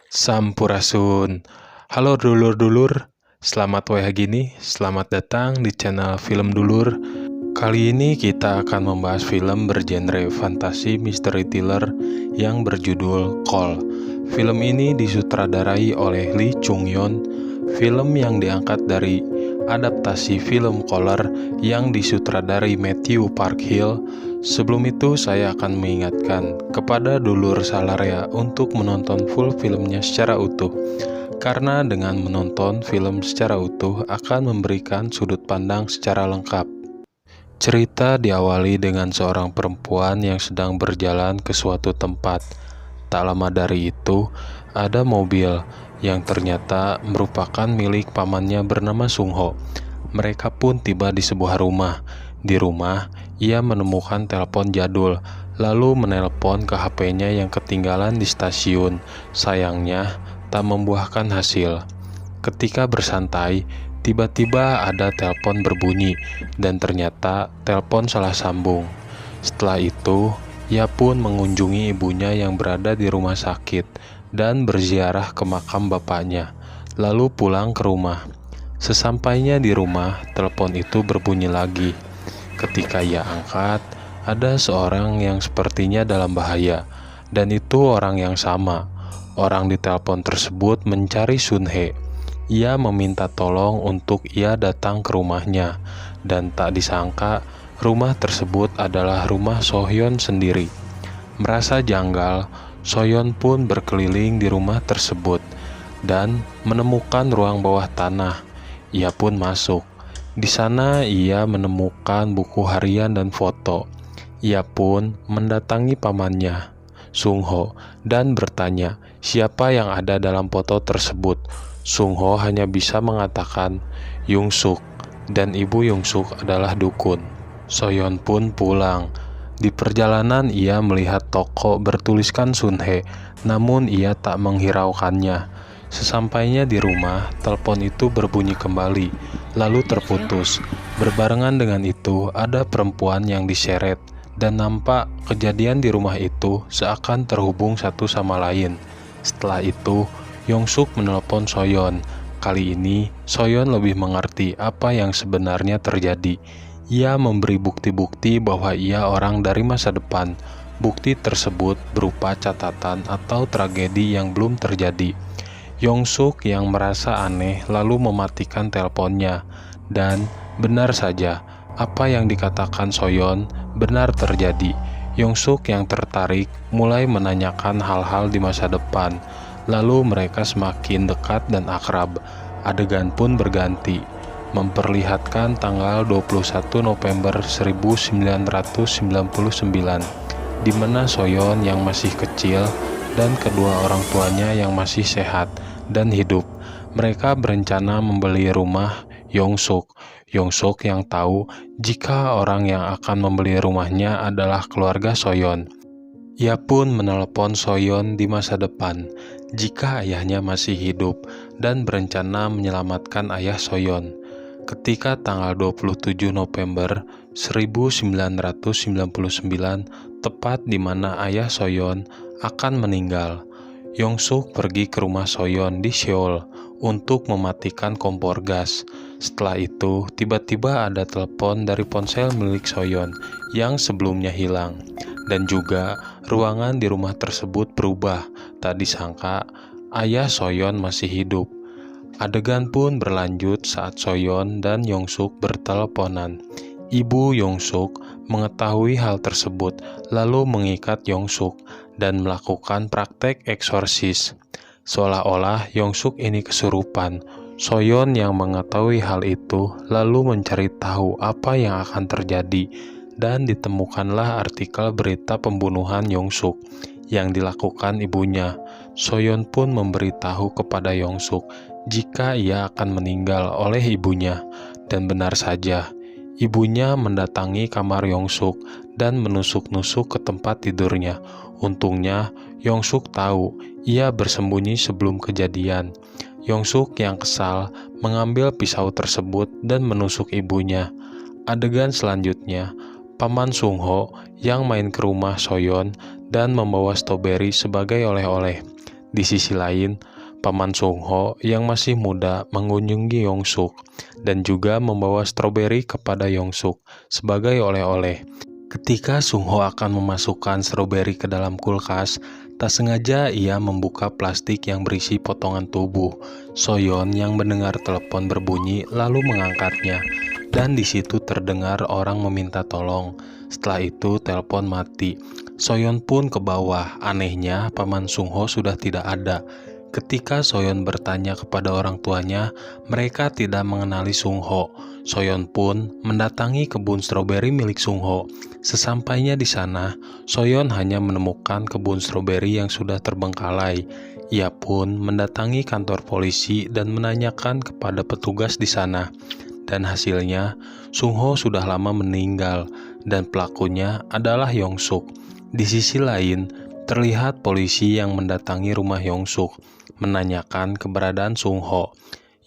Sampurasun. Halo dulur-dulur, selamat wae gini, selamat datang di channel Film Dulur. Kali ini kita akan membahas film bergenre fantasi misteri thriller yang berjudul Call. Film ini disutradarai oleh Lee Chung Yeon, film yang diangkat dari adaptasi film Caller yang disutradarai Matthew Park Hill. Sebelum itu saya akan mengingatkan kepada dulur Salaria untuk menonton full filmnya secara utuh, karena dengan menonton film secara utuh akan memberikan sudut pandang secara lengkap. Cerita diawali dengan seorang perempuan yang sedang berjalan ke suatu tempat. Tak lama dari itu, ada mobil yang ternyata merupakan milik pamannya bernama Sung Ho. Mereka pun tiba di sebuah rumah. Di rumah, ia menemukan telepon jadul, lalu menelpon ke HP-nya yang ketinggalan di stasiun. Sayangnya, tak membuahkan hasil. Ketika bersantai, tiba-tiba ada telepon berbunyi, dan ternyata telepon salah sambung. Setelah itu, ia pun mengunjungi ibunya yang berada di rumah sakit dan berziarah ke makam bapaknya, lalu pulang ke rumah. Sesampainya di rumah, telepon itu berbunyi lagi. Ketika ia angkat, ada seorang yang sepertinya dalam bahaya, dan itu orang yang sama. Orang di telepon tersebut mencari Sun Hye. Ia meminta tolong untuk ia datang ke rumahnya, dan tak disangka rumah tersebut adalah rumah Sohyeon sendiri. Merasa janggal, Sohyeon pun berkeliling di rumah tersebut dan menemukan ruang bawah tanah. Ia pun masuk. Di sana ia menemukan buku harian dan foto. Ia pun mendatangi pamannya, Sung Ho, dan bertanya siapa yang ada dalam foto tersebut. Sung Ho hanya bisa mengatakan Yung Suk, dan ibu Yung Suk adalah dukun. Sohyeon pun pulang. Di perjalanan ia melihat toko bertuliskan Sun Hye, namun ia tak menghiraukannya. Sesampainya di rumah, telepon itu berbunyi kembali, lalu terputus. Berbarengan dengan itu, ada perempuan yang diseret, dan nampak kejadian di rumah itu seakan terhubung satu sama lain. Setelah itu, Yung Suk menelpon Sohyeon. Kali ini, Sohyeon lebih mengerti apa yang sebenarnya terjadi. Ia memberi bukti-bukti bahwa ia orang dari masa depan. Bukti tersebut berupa catatan atau tragedi yang belum terjadi. Yung Suk yang merasa aneh lalu mematikan teleponnya. Dan benar saja, apa yang dikatakan Sohyeon benar terjadi. Yung Suk yang tertarik mulai menanyakan hal-hal di masa depan. Lalu mereka semakin dekat dan akrab. Adegan pun berganti, memperlihatkan tanggal 21 November 1999, di mana Sohyeon yang masih kecil dan kedua orang tuanya yang masih sehat dan hidup. Mereka berencana membeli rumah Yung Suk. Yung Suk yang tahu jika orang yang akan membeli rumahnya adalah keluarga Sohyeon. Ia pun menelepon Sohyeon di masa depan jika ayahnya masih hidup dan berencana menyelamatkan ayah Sohyeon. Ketika tanggal 27 November 1999, tepat di mana ayah Sohyeon akan meninggal, Yung Suk pergi ke rumah Sohyeon di Seoul untuk mematikan kompor gas. Setelah itu, tiba-tiba ada telepon dari ponsel milik Sohyeon yang sebelumnya hilang. Dan juga ruangan di rumah tersebut berubah. Tak disangka ayah Sohyeon masih hidup. Adegan pun berlanjut saat Sohyeon dan Yung Suk berteleponan. Ibu Yung Suk mengetahui hal tersebut lalu mengikat Yung Suk dan melakukan praktek eksorsis. Seolah-olah Yung Suk ini kesurupan. Sohyeon yang mengetahui hal itu lalu mencari tahu apa yang akan terjadi, dan ditemukanlah artikel berita pembunuhan Yung Suk yang dilakukan ibunya. Sohyeon pun memberitahu kepada Yung Suk jika ia akan meninggal oleh ibunya. Dan benar saja, ibunya mendatangi kamar Yung Suk dan menusuk-nusuk ke tempat tidurnya. Untungnya, Yung Suk tahu ia bersembunyi sebelum kejadian. Yung Suk yang kesal mengambil pisau tersebut dan menusuk ibunya. Adegan selanjutnya, Paman Sung Ho yang main ke rumah Sohyeon dan membawa stroberi sebagai oleh-oleh. Di sisi lain, Paman Sung Ho yang masih muda mengunjungi Yong-suk dan juga membawa stroberi kepada Yong-suk sebagai oleh-oleh. Ketika Sung Ho akan memasukkan stroberi ke dalam kulkas, tak sengaja ia membuka plastik yang berisi potongan tubuh. Soyeon yang mendengar telepon berbunyi lalu mengangkatnya, dan di situ terdengar orang meminta tolong. Setelah itu telepon mati. Soyeon pun ke bawah. Anehnya, Paman Sung Ho sudah tidak ada. Ketika Soyeon bertanya kepada orang tuanya, mereka tidak mengenali Sung Ho. Soyeon pun mendatangi kebun stroberi milik Sung Ho. Sesampainya di sana, Soyeon hanya menemukan kebun stroberi yang sudah terbengkalai. Ia pun mendatangi kantor polisi dan menanyakan kepada petugas di sana. Dan hasilnya, Sung Ho sudah lama meninggal dan pelakunya adalah Yong-suk. Di sisi lain, terlihat polisi yang mendatangi rumah Yong-suk menanyakan keberadaan Sung Ho.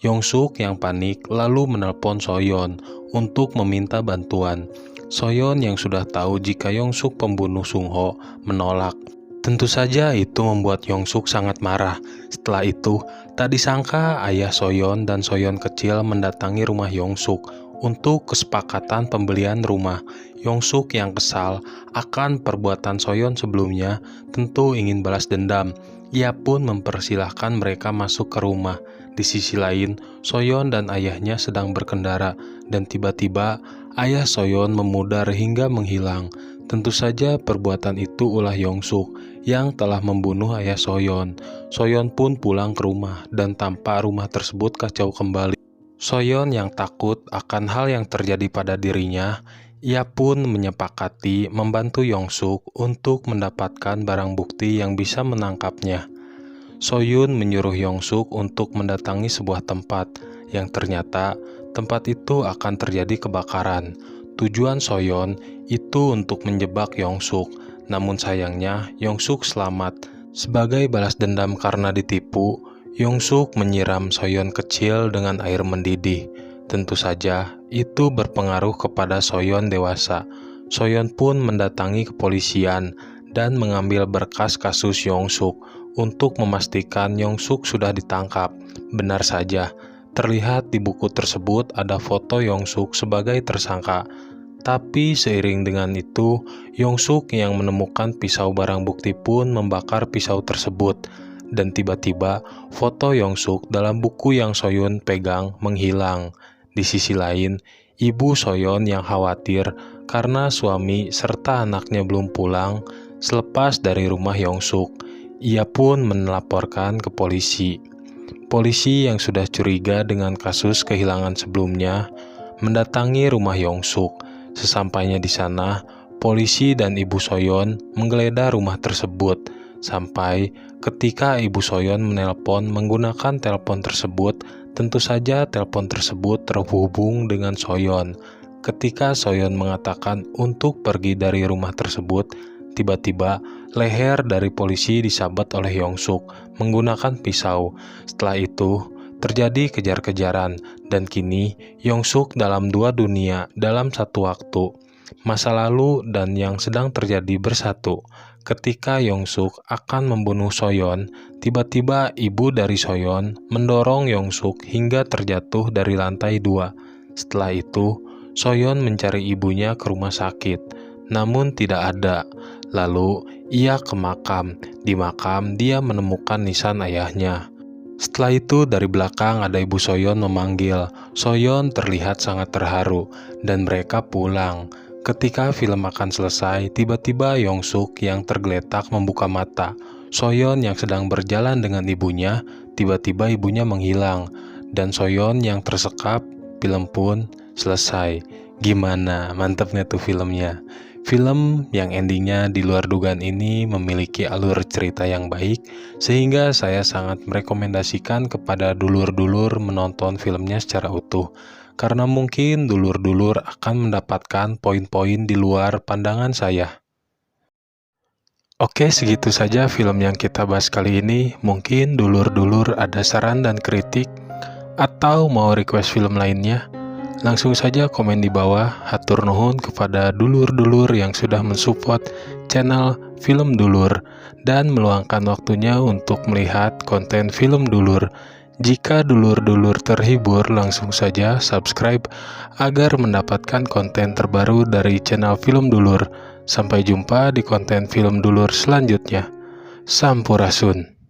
Yong-suk yang panik lalu menelpon Soyeon untuk meminta bantuan. Soyeon yang sudah tahu jika Yong-suk pembunuh Sung Ho menolak. Tentu saja itu membuat Yong-suk sangat marah. Setelah itu, tak disangka ayah Soyeon dan Soyeon kecil mendatangi rumah Yong-suk untuk kesepakatan pembelian rumah. Yong-suk yang kesal akan perbuatan Soyeon sebelumnya tentu ingin balas dendam. Ia pun mempersilahkan mereka masuk ke rumah. Di sisi lain, Soyeon dan ayahnya sedang berkendara dan tiba-tiba ayah Soyeon memudar hingga menghilang. Tentu saja perbuatan itu ulah Yong-suk yang telah membunuh ayah Soyeon. Soyeon pun pulang ke rumah dan tampak rumah tersebut kacau kembali. Soyeon yang takut akan hal yang terjadi pada dirinya, ia pun menyepakati membantu Yong-suk untuk mendapatkan barang bukti yang bisa menangkapnya. Soyeon menyuruh Yong-suk untuk mendatangi sebuah tempat yang ternyata tempat itu akan terjadi kebakaran. Tujuan Soyeon itu untuk menjebak Yong-suk, namun sayangnya Yong-suk selamat. Sebagai balas dendam karena ditipu, Yong-suk menyiram Soyeon kecil dengan air mendidih. Tentu saja itu berpengaruh kepada Soyeon dewasa. Soyeon pun mendatangi kepolisian dan mengambil berkas kasus Yong-suk untuk memastikan Yong-suk sudah ditangkap. Benar saja, terlihat di buku tersebut ada foto Yong-suk sebagai tersangka. Tapi seiring dengan itu, Yong-suk yang menemukan pisau barang bukti pun membakar pisau tersebut. Dan tiba-tiba foto Yong-suk dalam buku yang Soyeon pegang menghilang. Di sisi lain, ibu Soyeon yang khawatir karena suami serta anaknya belum pulang selepas dari rumah Yong-suk. Ia pun melaporkan ke polisi. Polisi yang sudah curiga dengan kasus kehilangan sebelumnya mendatangi rumah Yong-suk. Sesampainya di sana, polisi dan ibu Soyeon menggeledah rumah tersebut. Sampai ketika ibu Soyeon menelpon menggunakan telepon tersebut, tentu saja telepon tersebut terhubung dengan Soyeon. Ketika Soyeon mengatakan untuk pergi dari rumah tersebut, tiba-tiba leher dari polisi disabet oleh Yong-suk menggunakan pisau. Setelah itu, terjadi kejar-kejaran dan kini Yong-suk dalam dua dunia dalam satu waktu. Masa lalu dan yang sedang terjadi bersatu. Ketika Yong-suk akan membunuh Soyeon, tiba-tiba ibu dari Soyeon mendorong Yong-suk hingga terjatuh dari lantai 2. Setelah itu, Soyeon mencari ibunya ke rumah sakit, namun tidak ada. Lalu, ia ke makam. Di makam, dia menemukan nisan ayahnya. Setelah itu, dari belakang ada ibu Soyeon memanggil. Soyeon terlihat sangat terharu, dan mereka pulang. Ketika film akan selesai, tiba-tiba Yong-suk yang tergeletak membuka mata. Soyeon yang sedang berjalan dengan ibunya, tiba-tiba ibunya menghilang. Dan Soyeon yang tersekap, film pun selesai. Gimana? Mantapnya tuh filmnya. Film yang endingnya di luar dugaan ini memiliki alur cerita yang baik, sehingga saya sangat merekomendasikan kepada dulur-dulur menonton filmnya secara utuh. Karena mungkin dulur-dulur akan mendapatkan poin-poin di luar pandangan saya. Oke, segitu saja film yang kita bahas kali ini. Mungkin dulur-dulur ada saran dan kritik, atau mau request film lainnya, langsung saja komen di bawah. Hatur nuhun kepada dulur-dulur yang sudah mensupport channel Film Dulur dan meluangkan waktunya untuk melihat konten Film Dulur. Jika dulur-dulur terhibur, langsung saja subscribe agar mendapatkan konten terbaru dari channel Film Dulur. Sampai jumpa di konten Film Dulur selanjutnya. Sampurasun.